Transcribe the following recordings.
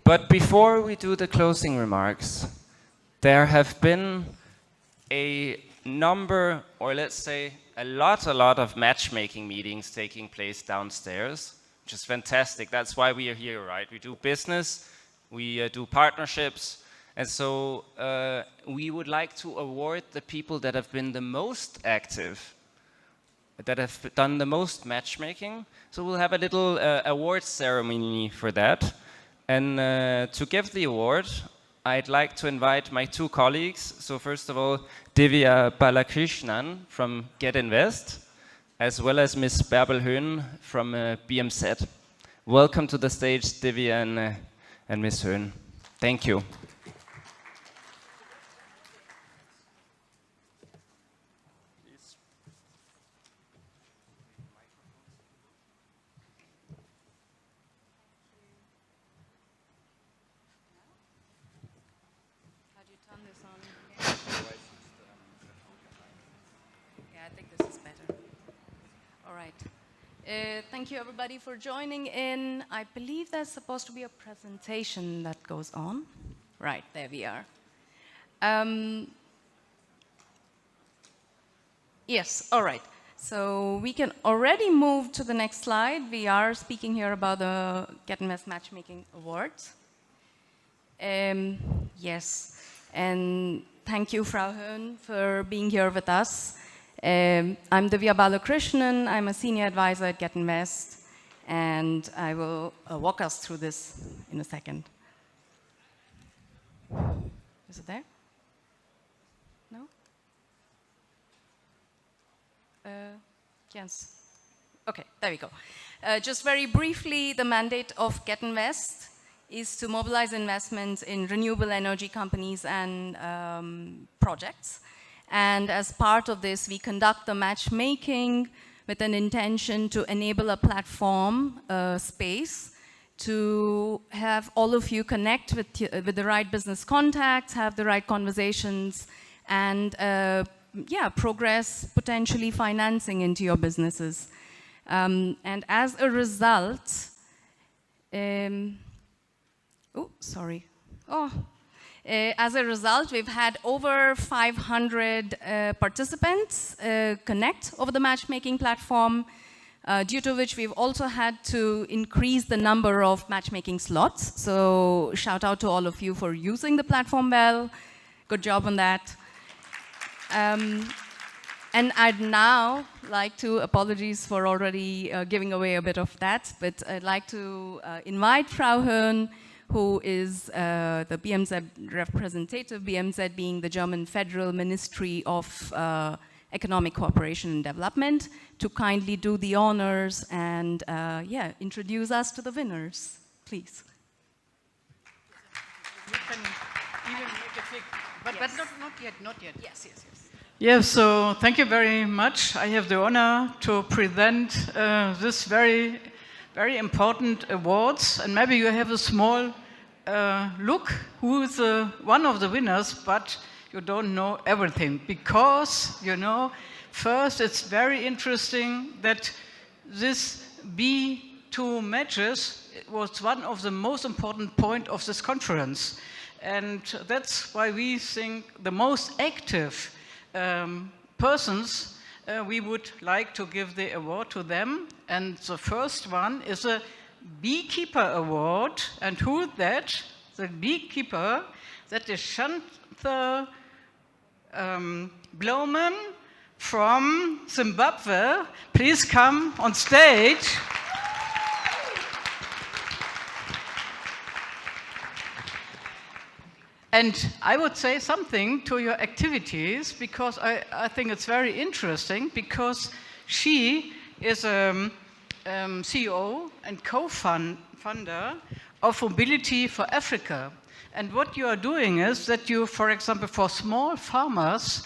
But before we do the closing remarks, there have been a number, or let's say a lot of matchmaking meetings taking place downstairs, which is fantastic. That's why we are here, right? We do business, we do partnerships, and so we would like to award the people that have been the most active, that have done the most matchmaking. So we'll have a little awards ceremony for that. And to give the award, I'd like to invite my two colleagues. So first of all, Divya Balakrishnan from GET.invest, as well as Ms. Bärbel Höhn from BMZ. Welcome to the stage, Divya and Ms. Höhn. Thank you. Thank you everybody for joining in. I believe there's supposed to be a presentation that goes on. Right, there we are. Yes, all right. So we can already move to the next slide. We are speaking here about the GET.invest Matchmaking Awards. Yes, and thank you, Frau Höhn, for being here with us. I'm Divya Balakrishnan. I'm a senior advisor at GET.invest, and I will walk us through this in a second. Is it there? No? Yes. Okay, there we go. Just very briefly, the mandate of GET.invest is to mobilize investments in renewable energy companies and projects. And as part of this, we conduct the matchmaking with an intention to enable a platform space to have all of you connect with the right business contacts, have the right conversations, and yeah, progress potentially financing into your businesses. And as a result, as a result, we've had over 500 participants connect over the matchmaking platform, due to which we've also had to increase the number of matchmaking slots. So shout out to all of you for using the platform well. Good job on that. And I'd now like to, apologies for already giving away a bit of that, but I'd like to invite Frau Höhn, who is the BMZ representative, BMZ being the German Federal Ministry of Economic Cooperation and Development, to kindly do the honors and yeah, introduce us to the winners, please. You can even make a click, but yes. not yet. Yes. Yes, so thank you very much. I have the honor to present this very important awards, and maybe you have a small look who is one of the winners, but you don't know everything, because, you know, first it's very interesting that this B2 matches was one of the most important point of this conference, and that's why we think the most active persons, we would like to give the award to them. And the first one is a Beekeeper Award. And who is that? The beekeeper, that is Shantha Blowman from Zimbabwe. Please come on stage. And I would say something to your activities, because I think it's very interesting, because she is a CEO and co-founder of Mobility for Africa. And what you are doing is that you, for example, for small farmers,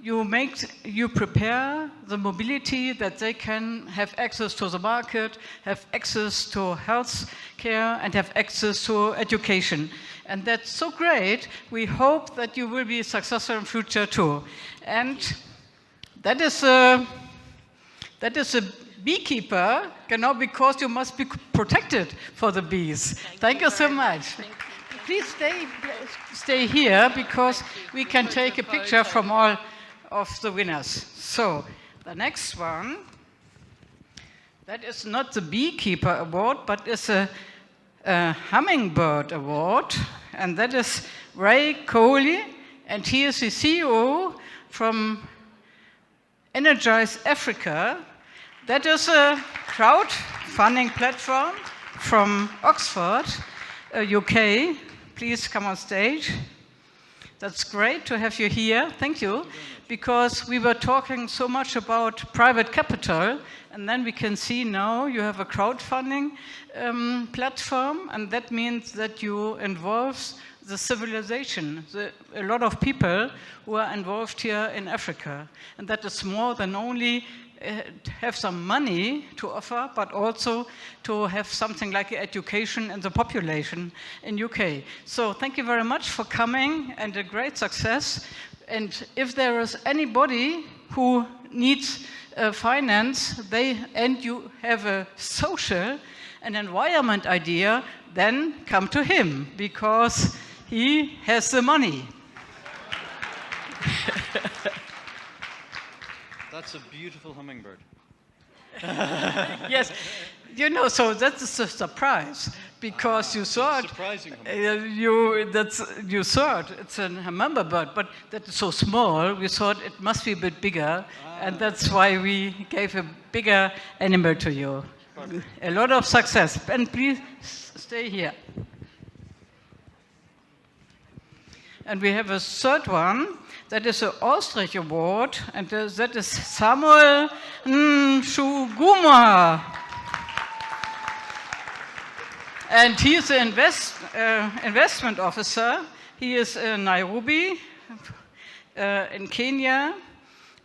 you prepare the mobility that they can have access to the market, have access to health care, and have access to education. And that's so great. We hope that you will be successful in future too. And that is a beekeeper, because you must be protected for the bees. Thank you so much. Please stay here, because we can take a picture from all of the winners. So, the next one, that is not the Beekeeper Award, but it's a Hummingbird Award, and that is Ray Coley, and he is the CEO from Energize Africa. That is a crowdfunding platform from Oxford, UK. Please come on stage. That's great to have you here. Thank you. Because we were talking so much about private capital, and then we can see now you have a crowdfunding platform, and that means that you involve the civilization, a lot of people who are involved here in Africa. And that is more than only have some money to offer, but also to have something like education in the population in UK. So thank you very much for coming, and a great success. And if there is anybody who needs finance, and you have a social and environment idea, then come to him, because he has the money. That's a beautiful hummingbird. Yes, so that's a surprise, because you saw it. Surprising You saw it. It's a hummingbird, but that is so small. We thought it must be a bit bigger, and that's why we gave a bigger animal to you. Perfect. A lot of success, and please stay here. And we have a third one. That is an Ostrich Award, and that is Samuel Nshuguma. And he is an investment officer. He is in Nairobi, in Kenya.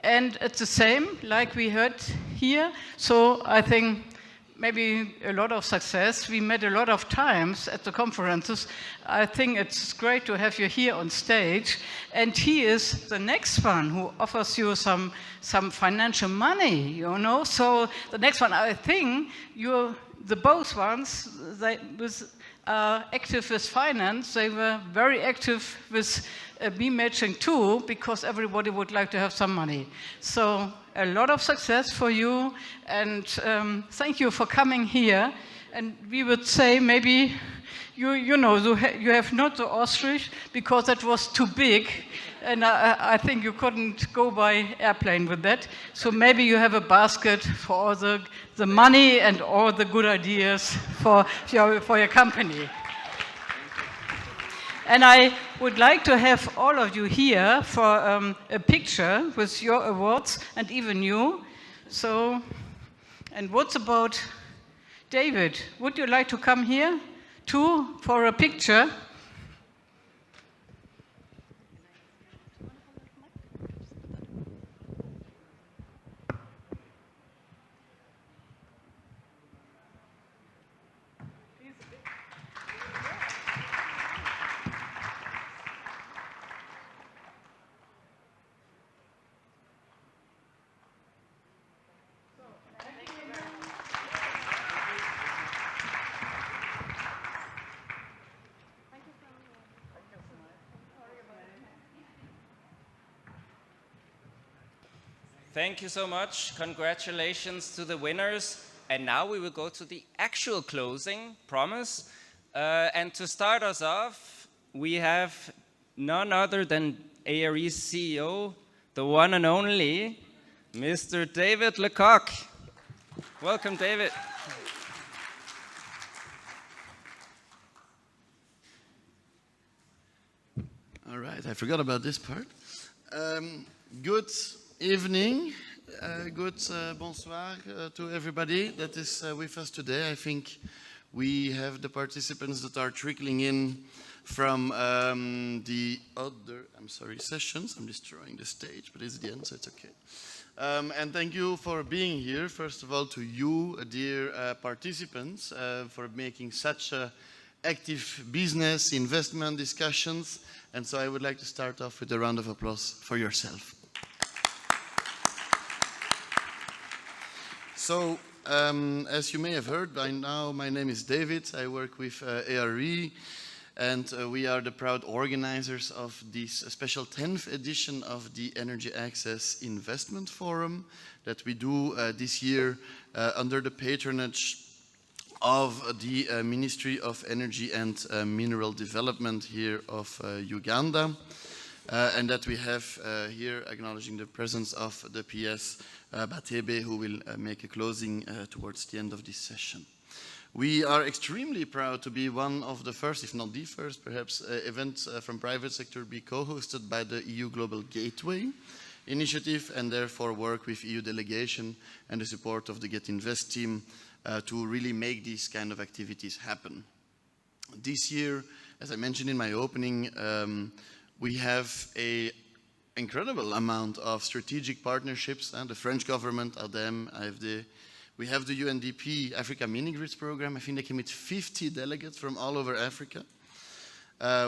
And it's the same, like we heard here. So I think maybe a lot of success. We met a lot of times at the conferences. I think it's great to have you here on stage. And he is the next one who offers you some financial money, So the next one, I think the both ones, they was active with finance. They were very active with bee matching too, because everybody would like to have some money. So a lot of success for you, and thank you for coming here. And we would say maybe you have not the ostrich, because that was too big, and I think you couldn't go by airplane with that. So maybe you have a basket for all the money and all the good ideas for your company. And I would like to have all of you here for a picture with your awards, and even you. So, and what about David? Would you like to come here too for a picture? Thank you so much. Congratulations to the winners. And now we will go to the actual closing, promise. And to start us off, we have none other than ARE's CEO, the one and only, Mr. David Lecoque. Welcome, David. All right, I forgot about this part. Good evening, good bonsoir to everybody that is with us today. I think we have the participants that are trickling in from the other, sessions. I'm destroying the stage, but it's the end, so it's okay. And thank you for being here. First of all, to you, dear participants, for making such active business investment discussions. And so I would like to start off with a round of applause for yourself. So As you may have heard by now, my name is David. I work with ARE, and we are the proud organizers of this special 10th edition of the Energy Access Investment Forum that we do this year under the patronage of the Ministry of Energy and Mineral Development here of Uganda. And that we have here acknowledging the presence of the PS Bateebe, who will make a closing towards the end of this session. We are extremely proud to be one of the first, if not the first, perhaps, event from private sector to be co-hosted by the EU Global Gateway initiative, and therefore work with EU delegation and the support of the GET.invest team to really make these kind of activities happen. This year, as I mentioned in my opening, we have an incredible amount of strategic partnerships, and the French government, ADEME, AFD. We have the UNDP Africa Mini-Grids program. I think they came with 50 delegates from all over Africa,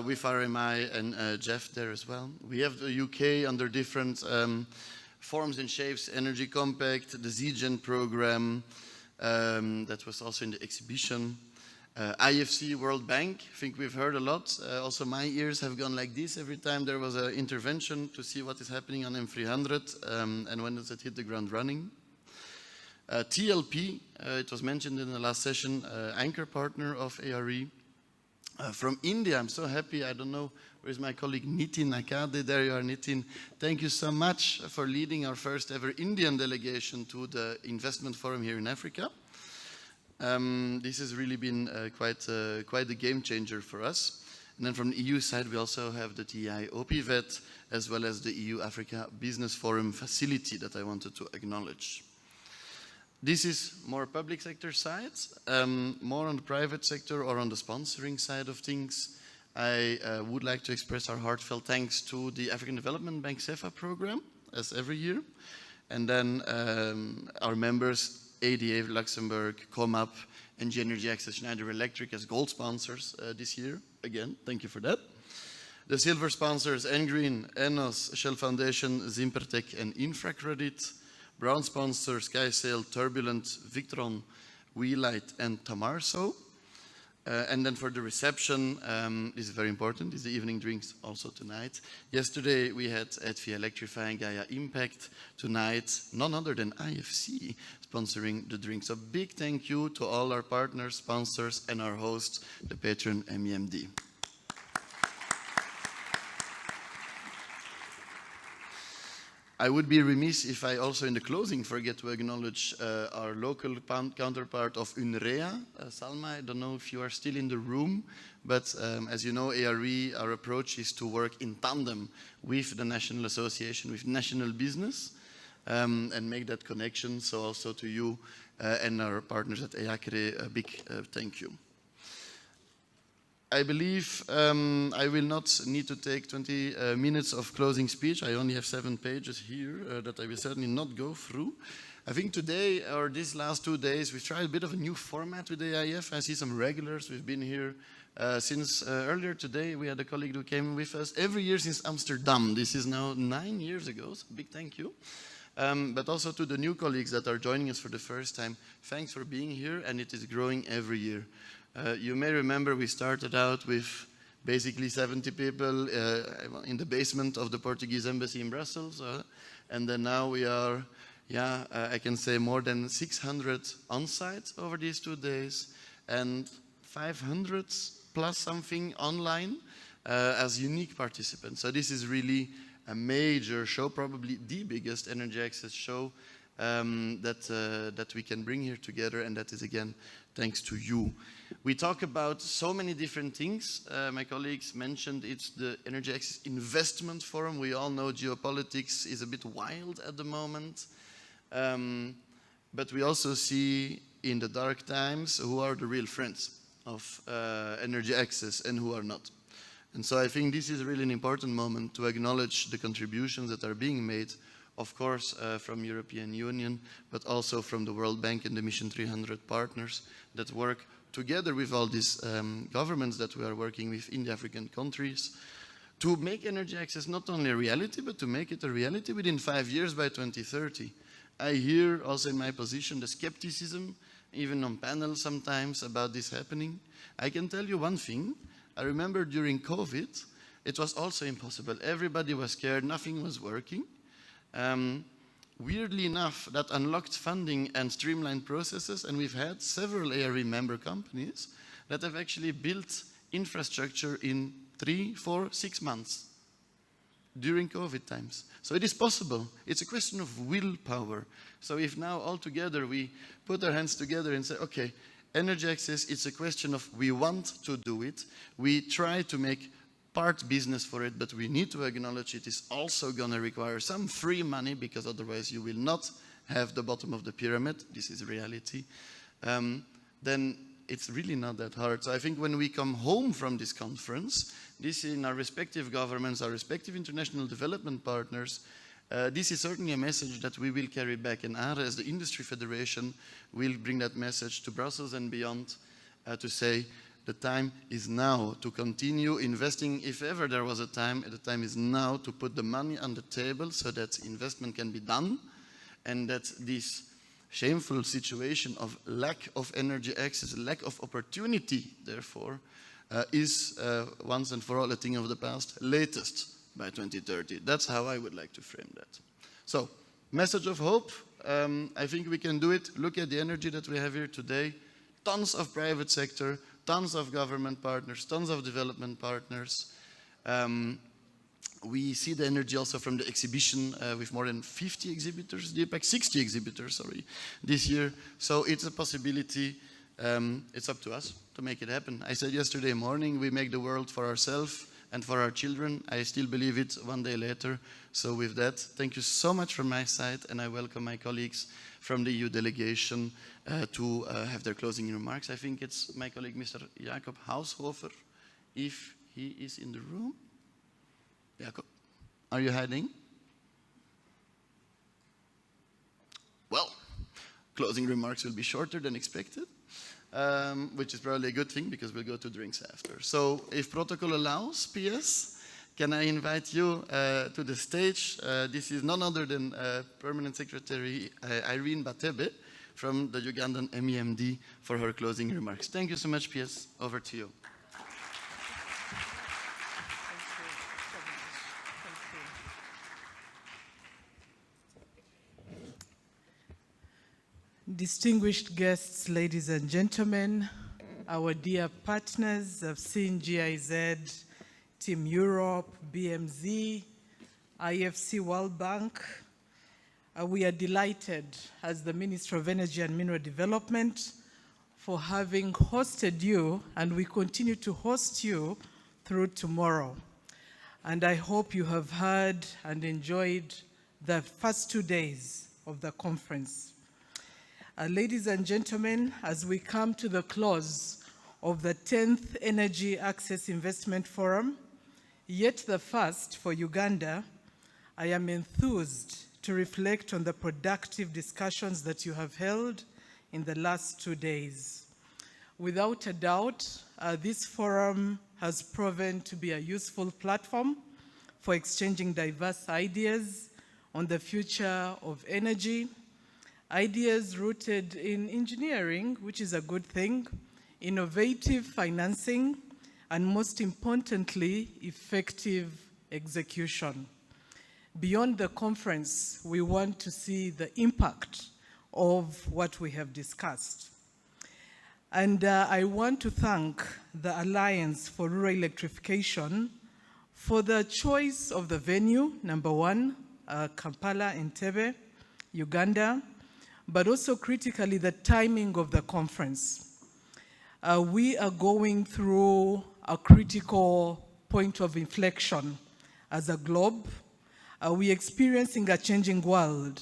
with RMI and Jeff there as well. We have the UK under different forms and shapes, Energy Compact, the ZGen program, that was also in the exhibition. IFC, World Bank, I think we've heard a lot. Also my ears have gone like this every time there was an intervention to see what is happening on M300 and when does it hit the ground running. TLP, it was mentioned in the last session, anchor partner of ARE. From India, I'm so happy, I don't know, where's my colleague Nitin Akade? There you are, Nitin. Thank you so much for leading our first ever Indian delegation to the investment forum here in Africa. This has really been quite a game changer for us. And then from the EU side, we also have the TI OPVET, as well as the EU Africa Business Forum facility that I wanted to acknowledge. This is more public sector side, more on the private sector or on the sponsoring side of things. I would like to express our heartfelt thanks to the African Development Bank CEFA program, as every year. And then our members, ADA Luxembourg, COMAP, and G-Energy Access Schneider Electric as gold sponsors this year. Again, thank you for that. The silver sponsors, Engreen, Enos, Shell Foundation, Zimpertech, and Infracredit. Brown sponsors, SkySail, Turbulent, Victron, Wheelite, and Tamarso. And then for the reception, this is very important, is the evening drinks also tonight. Yesterday we had ETFI Electrifying Gaia Impact. Tonight, none other than IFC sponsoring the drinks. A big thank you to all our partners, sponsors, and our host, the patron MEMD. I would be remiss if I also in the closing forget to acknowledge our local counterpart of UNREA, Salma. I don't know if you are still in the room, but as you know, ARE, our approach is to work in tandem with the National Association, with national business, and make that connection. So also to you and our partners at EACRE, a big thank you. I believe I will not need to take 20 minutes of closing speech. I only have 7 pages here that I will certainly not go through. I think today, or these last 2 days, we've tried a bit of a new format with EAIF. I see some regulars. We've been here since earlier today. We had a colleague who came with us every year since Amsterdam. This is now 9 years ago, so big thank you. But also to the new colleagues that are joining us for the first time, thanks for being here, and it is growing every year. You may remember we started out with basically 70 people in the basement of the Portuguese embassy in Brussels. And then now we are, I can say more than 600 on-site over these 2 days and 500 plus something online as unique participants. So this is really a major show, probably the biggest energy access show that we can bring here together, and that is again thanks to you. We talk about so many different things. My colleagues mentioned it's the Energy Access Investment Forum. We all know geopolitics is a bit wild at the moment, but we also see in the dark times who are the real friends of energy access and who are not. And so I think this is really an important moment to acknowledge the contributions that are being made, of course, from European Union, but also from the World Bank and the Mission 300 partners that work together with all these governments that we are working with in the African countries to make energy access not only a reality, but to make it a reality within 5 years by 2030. I hear also in my position the skepticism, even on panels sometimes, about this happening. I can tell you one thing. I remember during COVID, it was also impossible. Everybody was scared, nothing was working. Weirdly enough, that unlocked funding and streamlined processes, and we've had several ARE member companies that have actually built infrastructure in 3, 4, 6 months during COVID times. So it is possible. It's a question of willpower. So if now all together we put our hands together and say, okay, energy access, it's a question of we want to do it. We try to make part business for it, but we need to acknowledge it is also going to require some free money, because otherwise you will not have the bottom of the pyramid. This is reality. Then it's really not that hard. So I think when we come home from this conference, this in our respective governments, our respective international development partners, this is certainly a message that we will carry back. And ARE, as the industry federation, will bring that message to Brussels and beyond to say, the time is now to continue investing. If ever there was a time, the time is now to put the money on the table so that investment can be done, and that this shameful situation of lack of energy access, lack of opportunity, therefore, is once and for all a thing of the past, latest by 2030. That's how I would like to frame that. So, message of hope. I think we can do it. Look at the energy that we have here today. Tons of private sector, tons of government partners, tons of development partners. We see the energy also from the exhibition with more than 50 exhibitors, the APEC 60 exhibitors, this year. So it's a possibility. It's up to us to make it happen. I said yesterday morning, we make the world for ourselves and for our children. I still believe it one day later. So with that, thank you so much from my side, and I welcome my colleagues from the EU delegation to have their closing remarks. I think it's my colleague, Mr. Jakob Haushofer, if he is in the room. Jakob, are you hiding? Well, closing remarks will be shorter than expected, which is probably a good thing because we'll go to drinks after. So if protocol allows, PS, can I invite you to the stage? This is none other than Permanent Secretary Irene Bateebe from the Ugandan MEMD for her closing remarks. Thank you so much, PS. Over to you. Distinguished guests, ladies and gentlemen, our dear partners of GIZ, Team Europe, BMZ, IFC World Bank, we are delighted as the Ministry of Energy and Mineral Development for having hosted you, and we continue to host you through tomorrow. And I hope you have heard and enjoyed the first 2 days of the conference. Ladies and gentlemen, as we come to the close of the 10th Energy Access Investment Forum, yet the first for Uganda, I am enthused to reflect on the productive discussions that you have held in the last 2 days. Without a doubt, this forum has proven to be a useful platform for exchanging diverse ideas on the future of energy, ideas rooted in engineering, which is a good thing, innovative financing, and most importantly, effective execution. Beyond the conference, we want to see the impact of what we have discussed. And I want to thank the Alliance for Rural Electrification for the choice of the venue, number one, Kampala, Entebbe, Uganda, but also critically the timing of the conference. We are going through a critical point of inflection as a globe. We're experiencing a changing world.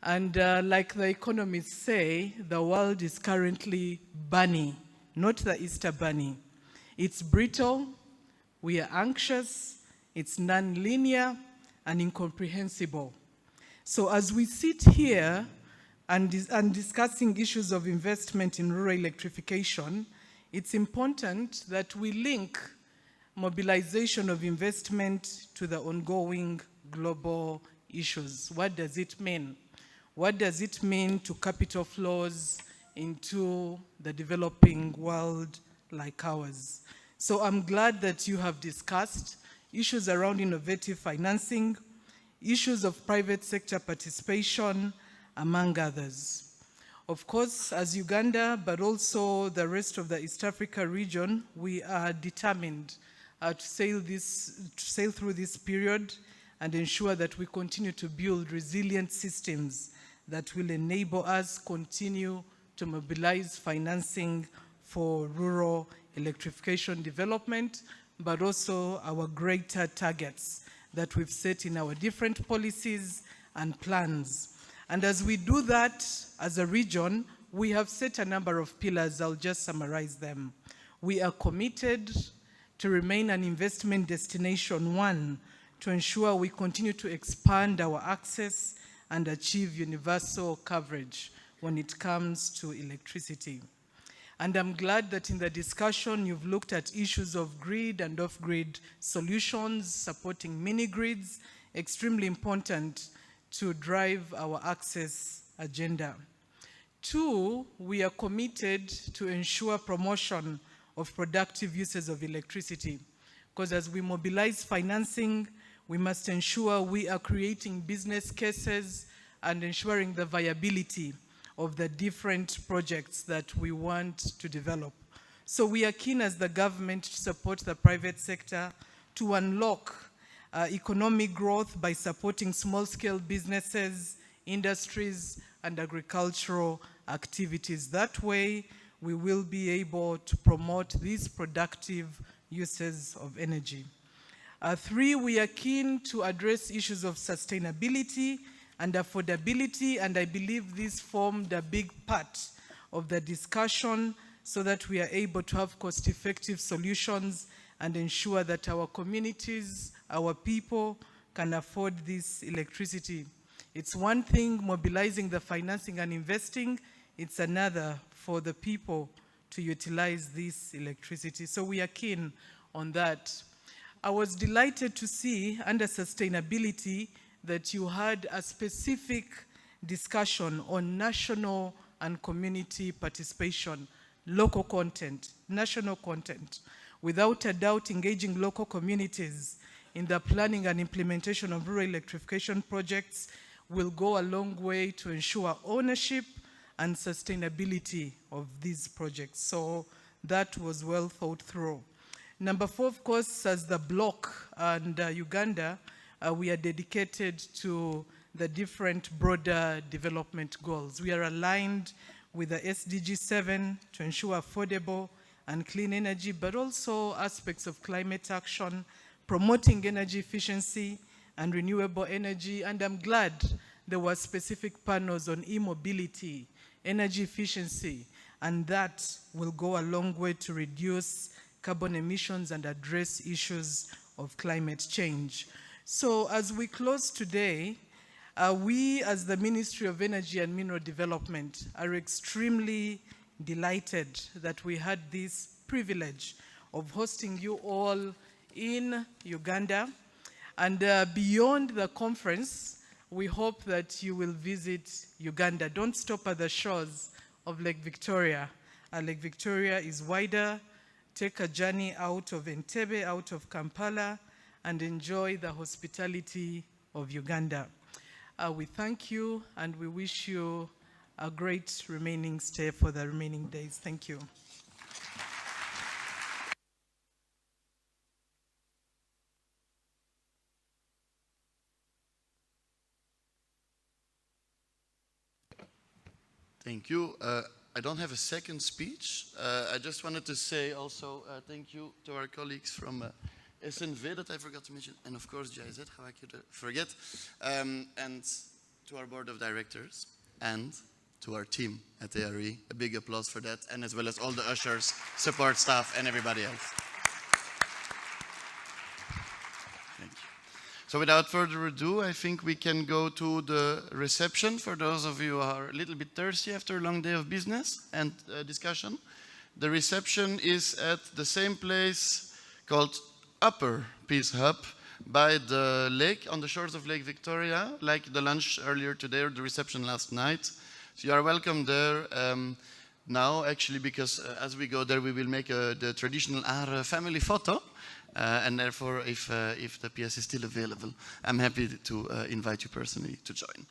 And like the economists say, the world is currently bunny, not the Easter bunny. It's brittle, we are anxious, it's non-linear and incomprehensible. So as we sit here and discussing issues of investment in rural electrification, it's important that we link mobilization of investment to the ongoing global issues. What does it mean? What does it mean to capital flows into the developing world like ours? So I'm glad that you have discussed issues around innovative financing, issues of private sector participation, among others. Of course, as Uganda, but also the rest of the East Africa region, we are determined to sail through this period and ensure that we continue to build resilient systems that will enable us continue to mobilize financing for rural electrification development, but also our greater targets that we've set in our different policies and plans. And as we do that as a region, we have set a number of pillars. I'll just summarize them. We are committed to remain an investment destination, one, to ensure we continue to expand our access and achieve universal coverage when it comes to electricity. And I'm glad that in the discussion you've looked at issues of grid and off-grid solutions, supporting mini-grids, extremely important to drive our access agenda. Two, we are committed to ensure promotion of productive uses of electricity, because as we mobilize financing, we must ensure we are creating business cases and ensuring the viability of the different projects that we want to develop. So we are keen as the government to support the private sector to unlock economic growth by supporting small-scale businesses, industries, and agricultural activities. That way, we will be able to promote these productive uses of energy. Three, we are keen to address issues of sustainability and affordability, and I believe this formed a big part of the discussion so that we are able to have cost-effective solutions and ensure that our communities, our people can afford this electricity. It's one thing mobilizing the financing and investing, it's another for the people to utilize this electricity. So we are keen on that. I was delighted to see under sustainability that you had a specific discussion on national and community participation, local content, national content. Without a doubt, engaging local communities in the planning and implementation of rural electrification projects will go a long way to ensure ownership and sustainability of these projects. So that was well thought through. Number four, of course, as the bloc and Uganda, we are dedicated to the different broader development goals. We are aligned with the SDG 7 to ensure affordable and clean energy, but also aspects of climate action, promoting energy efficiency and renewable energy. And I'm glad there were specific panels on e-mobility, energy efficiency, and that will go a long way to reduce carbon emissions and address issues of climate change. So as we close today, we as the Ministry of Energy and Mineral Development are extremely delighted that we had this privilege of hosting you all in Uganda. And beyond the conference, we hope that you will visit Uganda. Don't stop at the shores of Lake Victoria. Lake Victoria is wider. Take a journey out of Entebbe, out of Kampala, and enjoy the hospitality of Uganda. We thank you, and we wish you a great remaining stay for the remaining days. Thank you. Thank you. I don't have a second speech. I just wanted to say also thank you to our colleagues from SNV that I forgot to mention, and of course GIZ, how I could forget, and to our board of directors, and to our team at ARE. A big applause for that, and as well as all the ushers, support staff, and everybody else. Thank you. So without further ado, I think we can go to the reception for those of you who are a little bit thirsty after a long day of business and discussion. The reception is at the same place called Upper Peace Hub by the lake, on the shores of Lake Victoria, like the lunch earlier today or the reception last night. So you are welcome there now, actually, because as we go there, we will make the traditional Aar family photo. And therefore, if the PS is still available, I'm happy to invite you personally to join.